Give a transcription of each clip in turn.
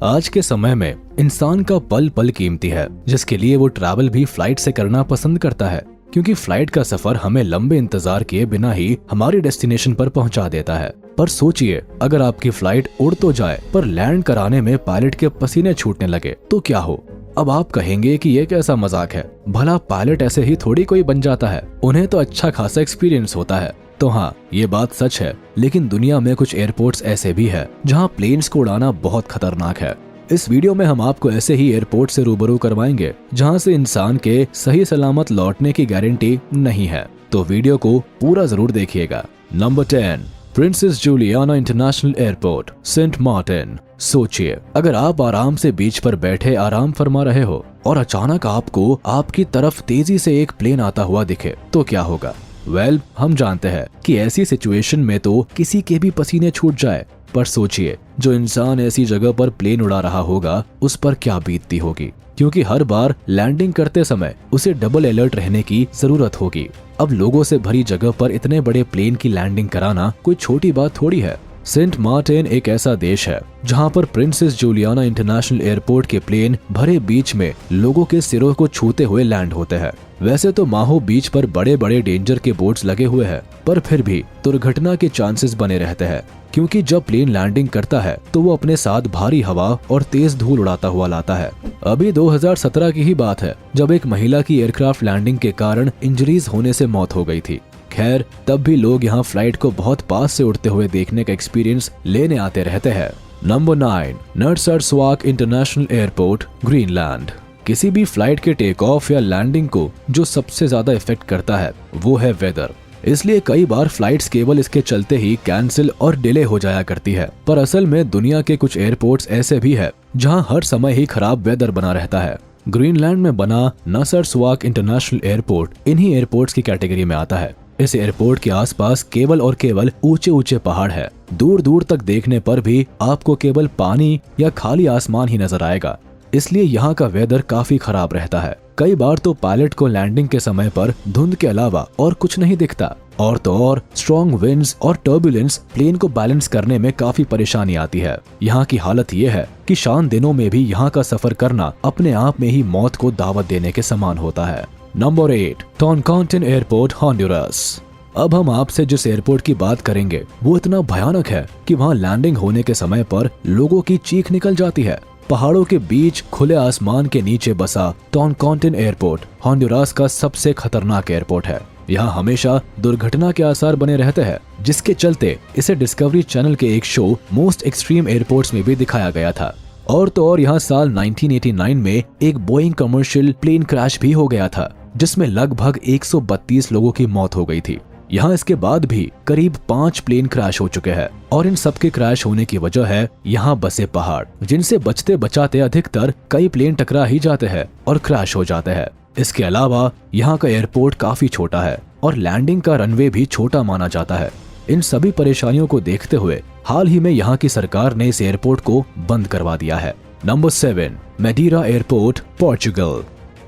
आज के समय में इंसान का पल पल कीमती है, जिसके लिए वो ट्रैवल भी फ्लाइट से करना पसंद करता है, क्योंकि फ्लाइट का सफर हमें लंबे इंतजार किए बिना ही हमारी डेस्टिनेशन पर पहुंचा देता है। पर सोचिए, अगर आपकी फ्लाइट उड़ तो जाए पर लैंड कराने में पायलट के पसीने छूटने लगे तो क्या हो। अब आप कहेंगे कि ये कैसा मजाक है, भला पायलट ऐसे ही थोड़ी कोई बन जाता है, उन्हें तो अच्छा खासा एक्सपीरियंस होता है। तो हाँ, ये बात सच है, लेकिन दुनिया में कुछ एयरपोर्ट्स ऐसे भी है जहाँ प्लेन्स को उड़ाना बहुत खतरनाक है। इस वीडियो में हम आपको ऐसे ही एयरपोर्ट से रूबरू करवाएंगे जहाँ से इंसान के सही सलामत लौटने की गारंटी नहीं है, तो वीडियो को पूरा जरूर देखिएगा। Number 10, princess Juliana international airport, Saint Martin. सोचिए, अगर आप आराम से बीच पर बैठे आराम फरमा रहे हो और अचानक आपको आपकी तरफ तेजी से एक प्लेन आता हुआ दिखे तो क्या होगा। हम जानते हैं कि ऐसी सिचुएशन में तो किसी के भी पसीने छूट जाए, पर सोचिए जो इंसान ऐसी जगह पर प्लेन उड़ा रहा होगा उस पर क्या बीतती होगी, क्योंकि हर बार लैंडिंग करते समय उसे डबल अलर्ट रहने की जरूरत होगी। अब लोगों से भरी जगह पर इतने बड़े प्लेन की लैंडिंग कराना कोई छोटी बात थोड़ी है। सेंट मार्टिन एक ऐसा देश है जहां पर प्रिंसेस जूलियाना इंटरनेशनल एयरपोर्ट के प्लेन भरे बीच में लोगों के सिरों को छूते हुए लैंड होते हैं। वैसे तो माहो बीच पर बड़े बड़े डेंजर के बोर्ड्स लगे हुए हैं, पर फिर भी दुर्घटना के चांसेस बने रहते हैं, क्योंकि जब प्लेन लैंडिंग करता है तो वो अपने साथ भारी हवा और तेज धूल उड़ाता हुआ लाता है। अभी 2017 की ही बात है जब एक महिला की एयरक्राफ्ट लैंडिंग के कारण इंजरीज होने से मौत हो गई थी। खैर, तब भी लोग यहाँ फ्लाइट को बहुत पास से उड़ते हुए देखने का एक्सपीरियंस लेने आते रहते हैं। Number 9, Narsarsuaq international airport, Greenland. किसी भी फ्लाइट के टेक ऑफ या लैंडिंग को जो सबसे ज्यादा इफेक्ट करता है वो है वेदर। इसलिए कई बार फ्लाइट्स केवल इसके चलते ही कैंसिल और डिले हो जाया करती है। पर असल में दुनिया के कुछ एयरपोर्ट्स ऐसे भी है जहां हर समय ही खराब वेदर बना रहता है। ग्रीनलैंड में बना नर्सर्सवाक इंटरनेशनल एयरपोर्ट इन्हीं एयरपोर्ट्स की कैटेगरी में आता है। इस एयरपोर्ट के आसपास केवल और केवल ऊंचे ऊंचे पहाड़ है। दूर दूर तक देखने पर भी आपको केवल पानी या खाली आसमान ही नजर आएगा, इसलिए यहाँ का वेदर काफी खराब रहता है। कई बार तो पायलट को लैंडिंग के समय पर धुंध के अलावा और कुछ नहीं दिखता, और तो और स्ट्रॉन्ग विंड्स और टर्बुलेंस प्लेन को बैलेंस करने में काफी परेशानी आती है। यहाँ की हालत ये है कि शांत दिनों में भी यहाँ का सफर करना अपने आप में ही मौत को दावत देने के समान होता है। Number 8, Toncontin airport, Honduras. अब हम आपसे जिस एयरपोर्ट की बात करेंगे वो इतना भयानक है कि वहाँ लैंडिंग होने के समय पर लोगों की चीख निकल जाती है। पहाड़ों के बीच खुले आसमान के नीचे बसा टॉनकांटिन एयरपोर्ट हॉन्डुरास का सबसे खतरनाक एयरपोर्ट है। यहाँ हमेशा दुर्घटना के आसार बने रहते हैं, जिसके चलते इसे डिस्कवरी चैनल के एक शो मोस्ट एक्सट्रीम एयरपोर्ट्स में भी दिखाया गया था। और तो और यहाँ साल 1989 में एक बोइंग कमर्शियल प्लेन क्रैश भी हो गया था, जिसमें लगभग 132 लोगों की मौत हो गई थी। यहाँ इसके बाद भी करीब 5 प्लेन क्रैश हो चुके हैं, और इन सबके क्रैश होने की वजह है यहाँ बसे पहाड़, जिनसे बचते बचाते अधिकतर कई प्लेन टकरा ही जाते हैं और क्रैश हो जाते हैं। इसके अलावा यहाँ का एयरपोर्ट काफी छोटा है और लैंडिंग का रनवे भी छोटा माना जाता है। इन सभी परेशानियों को देखते हुए हाल ही में यहाँ की सरकार ने इस एयरपोर्ट को बंद करवा दिया है। Number 7, Madeira airport, Portugal.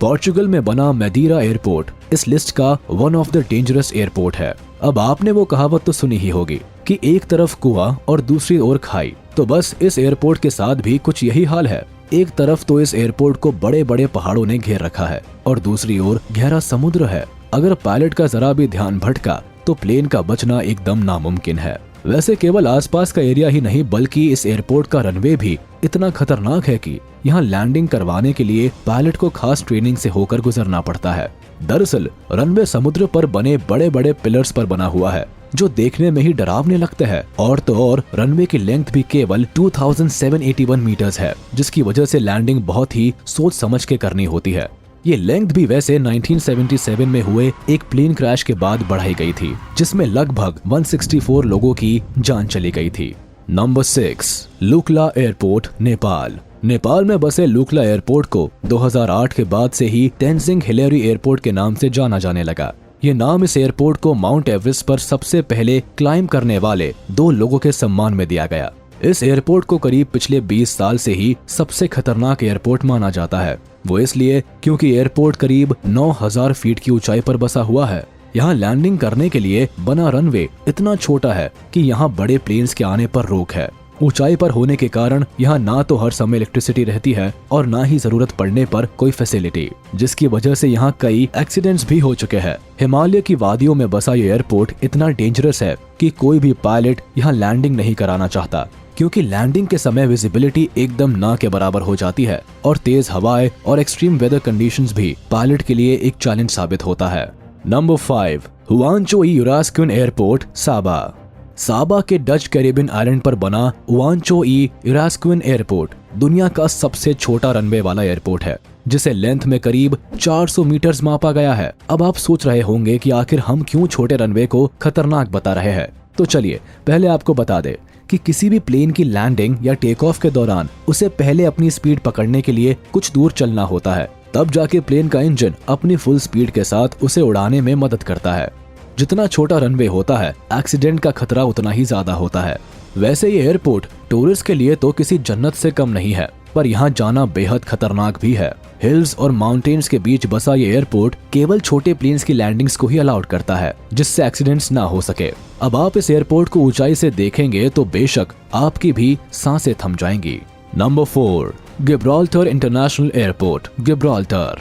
Portugal में बना मैडीरा एयरपोर्ट इस लिस्ट का one of the dangerous airport है। अब आपने वो कहावत तो सुनी ही होगी कि एक तरफ कुआं और दूसरी ओर खाई, तो बस इस एयरपोर्ट के साथ भी कुछ यही हाल है। एक तरफ तो इस एयरपोर्ट को बड़े बड़े पहाड़ों ने घेर रखा है और दूसरी ओर गहरा समुद्र है। अगर पायलट का जरा भी ध्यान भटका तो प्लेन का बचना एकदम नामुमकिन है। वैसे केवल आसपास का एरिया ही नहीं, बल्कि इस एयरपोर्ट का रनवे भी इतना खतरनाक है कि यहाँ लैंडिंग करवाने के लिए पायलट को खास ट्रेनिंग से होकर गुजरना पड़ता है। दरअसल रनवे समुद्र पर बने बड़े बड़े पिलर्स पर बना हुआ है, जो देखने में ही डरावने लगते हैं। और तो और रनवे की लेंथ भी केवल 2781 मीटर्स है, जिसकी वजह से लैंडिंग बहुत ही सोच समझ के करनी होती है। ये लेंथ भी वैसे 1977 में हुए एक प्लेन क्रैश के बाद बढ़ाई गई थी, जिसमें लगभग 164 लोगों की जान चली गई थी। Number 6, Lukla airport, Nepal. नेपाल में बसे लुकला एयरपोर्ट को 2008 के बाद से ही तेंजिंग हिलेरी एयरपोर्ट के नाम से जाना जाने लगा। ये नाम इस एयरपोर्ट को माउंट एवरेस्ट पर सबसे पहले क्लाइम करने वाले 2 लोगों के सम्मान में दिया गया। इस एयरपोर्ट को करीब पिछले 20 साल से ही सबसे खतरनाक एयरपोर्ट माना जाता है। वो इसलिए क्योंकि एयरपोर्ट करीब 9000 फीट की ऊंचाई पर बसा हुआ है। यहाँ लैंडिंग करने के लिए बना रनवे इतना छोटा है कि यहाँ बड़े प्लेन्स के आने पर रोक है। ऊंचाई पर होने के कारण यहाँ ना तो हर समय इलेक्ट्रिसिटी रहती है और ना ही जरूरत पड़ने पर कोई फैसिलिटी, जिसकी वजह से यहाँ कई एक्सीडेंट्स भी हो चुके हैं। हिमालय की वादियों में बसा ये एयरपोर्ट इतना डेंजरस है कि कोई भी पायलट यहाँ लैंडिंग नहीं कराना चाहता, क्योंकि लैंडिंग के समय विजिबिलिटी एकदम ना के बराबर हो जाती है और तेज हवाएं और एक्सट्रीम वेदर कंडीशंस भी पायलट के लिए एक चैलेंज साबित होता है। नंबर 5, हुआनचो युरास्कुन एयरपोर्ट, साबा। साबा के डच कैरिबियन आइलैंड पर बना हुआनचो युरास्कुन एयरपोर्ट दुनिया का सबसे छोटा रनवे वाला एयरपोर्ट है, जिसे लेंथ में करीब 400 मीटर्स मापा गया है। अब आप सोच रहे होंगे कि आखिर हम क्यों छोटे रनवे को खतरनाक बता रहे हैं, तो चलिए पहले आपको बता दे कि किसी भी प्लेन की लैंडिंग या टेक ऑफ के दौरान उसे पहले अपनी स्पीड पकड़ने के लिए कुछ दूर चलना होता है, तब जाके प्लेन का इंजन अपनी फुल स्पीड के साथ उसे उड़ाने में मदद करता है। जितना छोटा रनवे होता है, एक्सीडेंट का खतरा उतना ही ज्यादा होता है। वैसे ये एयरपोर्ट टूरिस्ट के लिए तो किसी जन्नत से कम नहीं है, पर यहाँ जाना बेहद खतरनाक भी है। हिल्स और माउंटेन्स के बीच बसा ये एयरपोर्ट केवल छोटे प्लेन्स की लैंडिंग्स को ही अलाउड करता है, जिससे एक्सीडेंट्स ना हो सके। अब आप इस एयरपोर्ट को ऊंचाई से देखेंगे तो बेशक आपकी भी सांसें थम जाएंगी। Number 4, Gibraltar international airport, Gibraltar.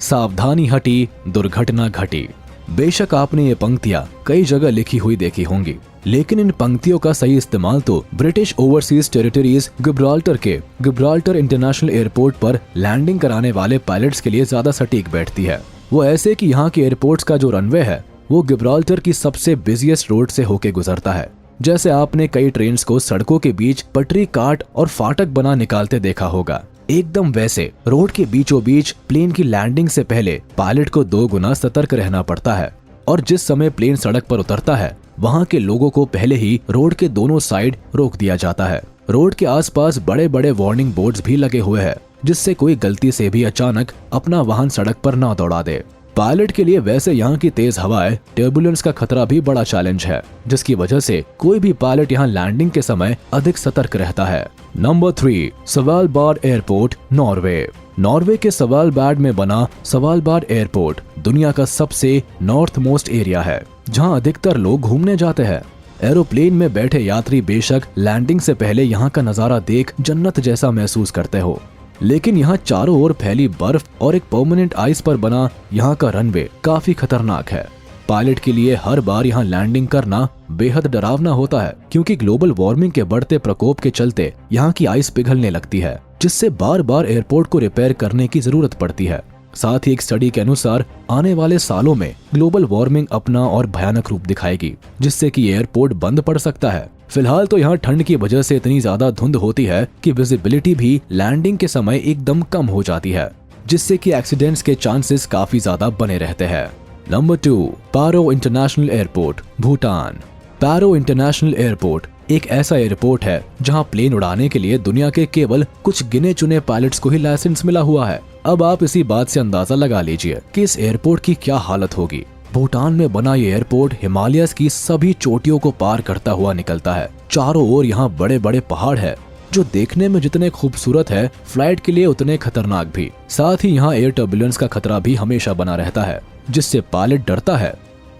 सावधानी हटी, दुर्घटना घटी। बेशक आपने ये पंक्तियां कई जगह लिखी हुई देखी होंगी, लेकिन इन पंक्तियों का सही इस्तेमाल तो ब्रिटिश ओवरसीज टेरिटरीज गिब्राल्टर के गिब्राल्टर इंटरनेशनल एयरपोर्ट पर लैंडिंग कराने वाले पायलट्स के लिए ज्यादा सटीक बैठती है। वो ऐसे कि यहाँ के एयरपोर्ट्स का जो रनवे है वो गिब्राल्टर की सबसे बिजिएस्ट रोड से होके गुजरता है। जैसे आपने कई ट्रेन्स को सड़कों के बीच पटरी काट और फाटक बना निकालते देखा होगा, एकदम वैसे रोड के बीचों बीच प्लेन की लैंडिंग से पहले पायलट को 2 गुना सतर्क रहना पड़ता है, और जिस समय प्लेन सड़क पर उतरता है वहाँ के लोगों को पहले ही रोड के दोनों साइड रोक दिया जाता है। रोड के आसपास बड़े बड़े वार्निंग बोर्ड्स भी लगे हुए हैं, जिससे कोई गलती से भी अचानक अपना वाहन सड़क पर ना दौड़ा दे। पायलट के लिए वैसे यहाँ की तेज हवाएं, टर्बुलेंस का खतरा भी बड़ा चैलेंज है, जिसकी वजह से कोई भी पायलट यहाँ लैंडिंग के समय अधिक सतर्क रहता है। Number 3, Svalbard airport, Norway. Norway के सवालबार्ड में बना सवालबार्ड एयरपोर्ट दुनिया का सबसे नॉर्थ मोस्ट एरिया है, जहाँ अधिकतर लोग घूमने जाते हैं। एरोप्लेन में बैठे यात्री बेशक लैंडिंग से पहले यहाँ का नजारा देख जन्नत जैसा महसूस करते हो, लेकिन यहाँ चारों ओर फैली बर्फ और एक परमानेंट आइस पर बना यहाँ का रनवे काफी खतरनाक है। पायलट के लिए हर बार यहाँ लैंडिंग करना बेहद डरावना होता है, क्योंकि ग्लोबल वार्मिंग के बढ़ते प्रकोप के चलते यहाँ की आइस पिघलने लगती है, जिससे बार बार एयरपोर्ट को रिपेयर करने की जरूरत पड़ती है। साथ ही एक स्टडी के अनुसार आने वाले सालों में ग्लोबल वार्मिंग अपना और भयानक रूप दिखाएगी, जिससे कि एयरपोर्ट बंद पड़ सकता है। फिलहाल तो यहाँ ठंड की वजह से इतनी ज्यादा धुंध होती है कि विजिबिलिटी भी लैंडिंग के समय एकदम कम हो जाती है, जिससे कि एक्सीडेंट्स के चांसेस काफी ज्यादा बने रहते हैं। नंबर 2, पारो इंटरनेशनल एयरपोर्ट, भूटान। पारो इंटरनेशनल एयरपोर्ट एक ऐसा एयरपोर्ट है जहां प्लेन उड़ाने के लिए दुनिया के केवल कुछ गिने चुने पायलट्स को ही लाइसेंस मिला हुआ है। अब आप इसी बात से अंदाजा लगा लीजिए कि इस एयरपोर्ट की क्या हालत होगी। भूटान में बना ये एयरपोर्ट हिमालयस की सभी चोटियों को पार करता हुआ निकलता है। चारों ओर यहाँ बड़े बड़े पहाड़ है, जो देखने में जितने खूबसूरत है फ्लाइट के लिए उतने खतरनाक भी। साथ ही यहाँ एयर टर्बुलेंस का खतरा भी हमेशा बना रहता है, जिससे पायलट डरता है।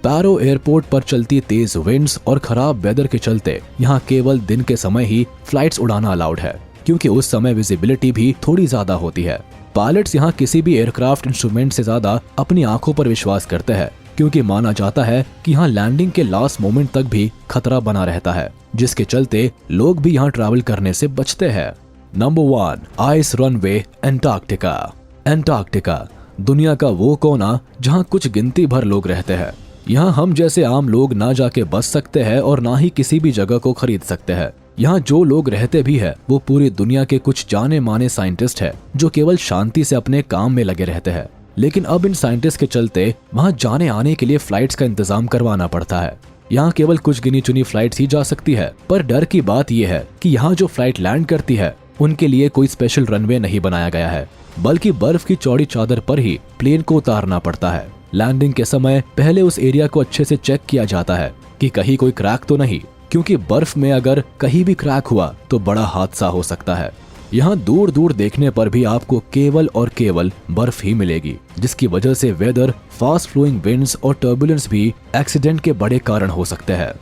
पारो एयरपोर्ट पर चलती तेज विंड्स और खराब वेदर के चलते यहाँ केवल दिन के समय ही फ्लाइट्स उड़ाना अलाउड है, क्योंकि उस समय विजिबिलिटी भी थोड़ी ज्यादा होती है। पायलट्स यहाँ किसी भी एयरक्राफ्ट इंस्ट्रूमेंट से ज्यादा अपनी आंखों पर विश्वास करते हैं, क्योंकि माना जाता है कि यहाँ लैंडिंग के लास्ट मोमेंट तक भी खतरा बना रहता है, जिसके चलते लोग भी यहाँ ट्रैवल करने से बचते हैं। Number 1, ice runway, Antarctica. Antarctica दुनिया का वो कोना जहाँ कुछ गिनती भर लोग रहते हैं। यहाँ हम जैसे आम लोग ना जाके बस सकते हैं और ना ही किसी भी जगह को खरीद सकते हैं। यहाँ जो लोग रहते भी है वो पूरी दुनिया के कुछ जाने माने साइंटिस्ट है, जो केवल शांति से अपने काम में लगे रहते हैं। लेकिन अब इन साइंटिस्ट के चलते वहाँ जाने आने के लिए फ्लाइट्स का इंतजाम करवाना पड़ता है। यहाँ केवल कुछ गिनी चुनी फ्लाइट्स ही जा सकती है, पर डर की बात यह है कि यहाँ जो फ्लाइट लैंड करती है उनके लिए कोई स्पेशल रनवे नहीं बनाया गया है, बल्कि बर्फ की चौड़ी चादर पर ही प्लेन को उतारना पड़ता है। लैंडिंग के समय पहले उस एरिया को अच्छे से चेक किया जाता है कि कहीं कोई क्रैक तो नहीं, क्योंकि बर्फ में अगर कहीं भी क्रैक हुआ तो बड़ा हादसा हो सकता है। यहाँ दूर दूर देखने पर भी आपको केवल और केवल बर्फ ही मिलेगी, जिसकी वजह से वेदर, फास्ट फ्लोइंग विंड्स और टर्बुलेंस भी एक्सीडेंट के बड़े कारण हो सकते हैं।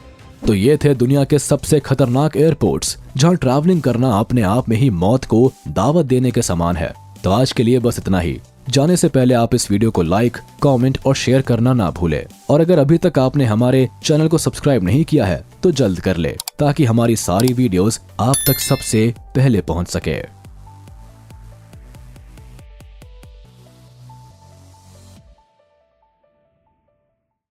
तो ये थे दुनिया के सबसे खतरनाक एयरपोर्ट्स जहां ट्रैवलिंग करना अपने आप में ही मौत को दावत देने के समान है। तो आज के लिए बस इतना ही। जाने से पहले आप इस वीडियो को लाइक, कमेंट और शेयर करना ना भूलें। और अगर अभी तक आपने हमारे चैनल को सब्सक्राइब नहीं किया है तो जल्द कर ले, ताकि हमारी सारी वीडियोस आप तक सबसे पहले पहुंच सके।